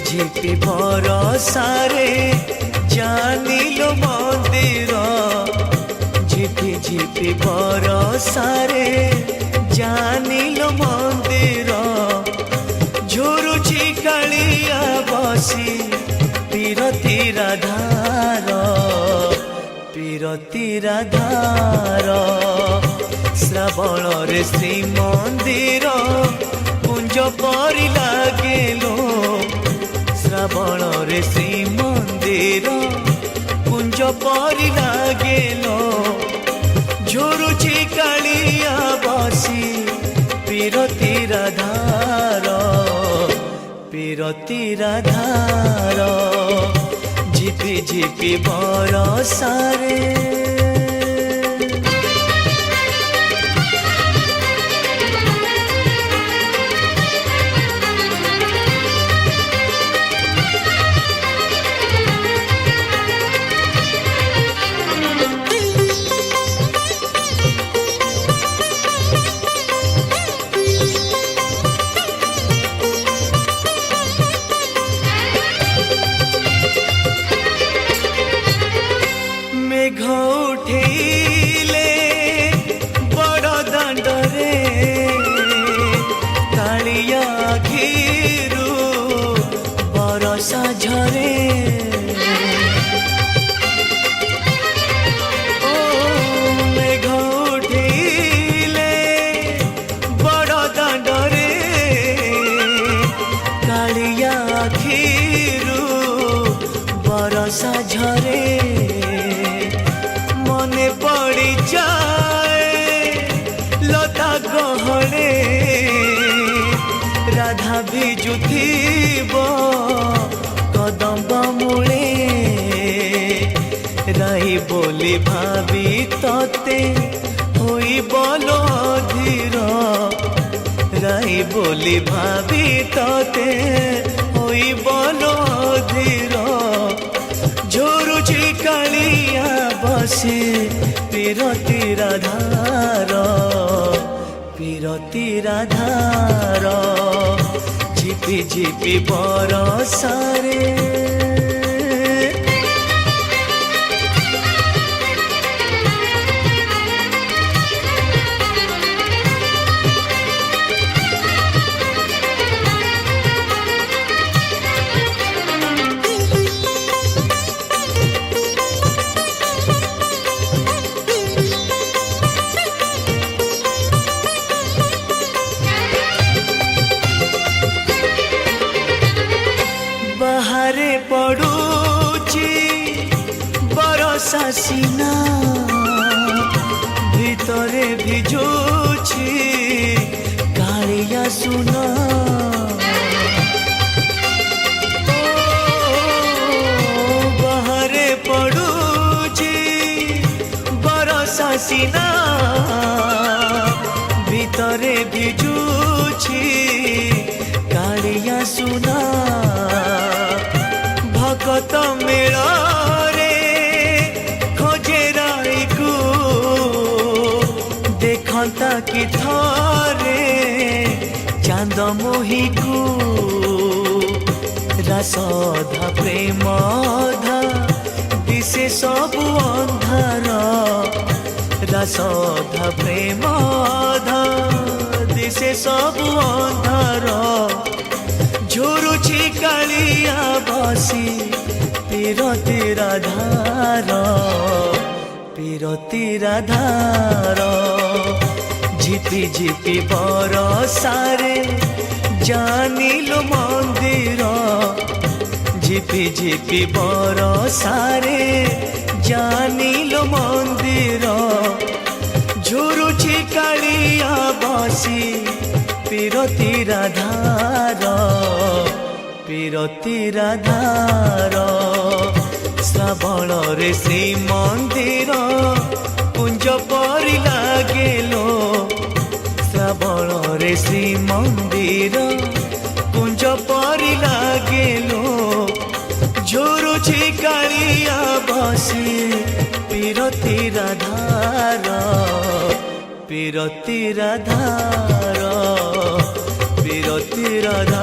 ঝিপি বরসারে জানিলো মন্দির ঝিপি ঝিপি বরসারে জানিলো মন্দির ঝুরুছি কালিয়া বসি পিরতি রাধার পিরতি রাধার শ্রাবণরে শ্রীমন্দির কুঞ্জ পরি লাগেলো শ্রাবণরে শ্রীমন্দির কুঞ্জ পরি লাগেলো ঝুরুছি কালিয়া বসি পিরতি রাধার পিরতি রাধার ঝিপি ঝিপি বরসারে ঘউঠেইলে বড় দাণ্ডরে কালিয়া আখিরু বরসা ঝরে ও মেঘ উঠিলে বড় দাণ্ডরে কালিয়া আখিরু বরসা ঝরে মনে পড়ি যায় লতা গহলে রাধা ভিজুথিব কদম্ব মূলে রাই বলি ভাবি ততে হইবল অধীর রাই বলি ভাবি ততে হইবল অধীর ঝুরুছি কালিয়া বসে পিরতি রাধার পিরতি রাধার ঝিপি ঝিপি বরসারে বাহারে পড়ুছি বরসা সিনা ভিতরে ভিজুছি কালিয়া সুনা বাহারে পড়ুছি বরসা সিনা ভিতরে ভিজুছি কালিয়া সুনা ভকত মেଳରେ খোঁজে রাইকু দেখন্তা কি থরে চাঁদ মোহিকু রাসধা প্রেমধা দিশে সবু ଅନ୍ଧାର রাসধা প্রেমধা দিশে সবু ଅନ୍ଧାର ঝুরুছি কালিয়া বসি পিরতি রাধার পিরতি রাধার ঝিপি ঝিপি বরসারে জানিলো মন্দির ঝিপি ঝিপি বরসারে জানিলো মন্দির ঝুরুছি কালিয়া বসি পিরতি রাধার পিরতি রাধার শ্রাবণরে শ্রীমন্দির কুঞ্জ পরি লাগেলো শ্রাবণরে শ্রীমন্দির কুঞ্জ পরি লাগেলো ঝুরুছি কালিয়া বসি পিরতি রাধার পিরতি রাধার পিরতি রাধার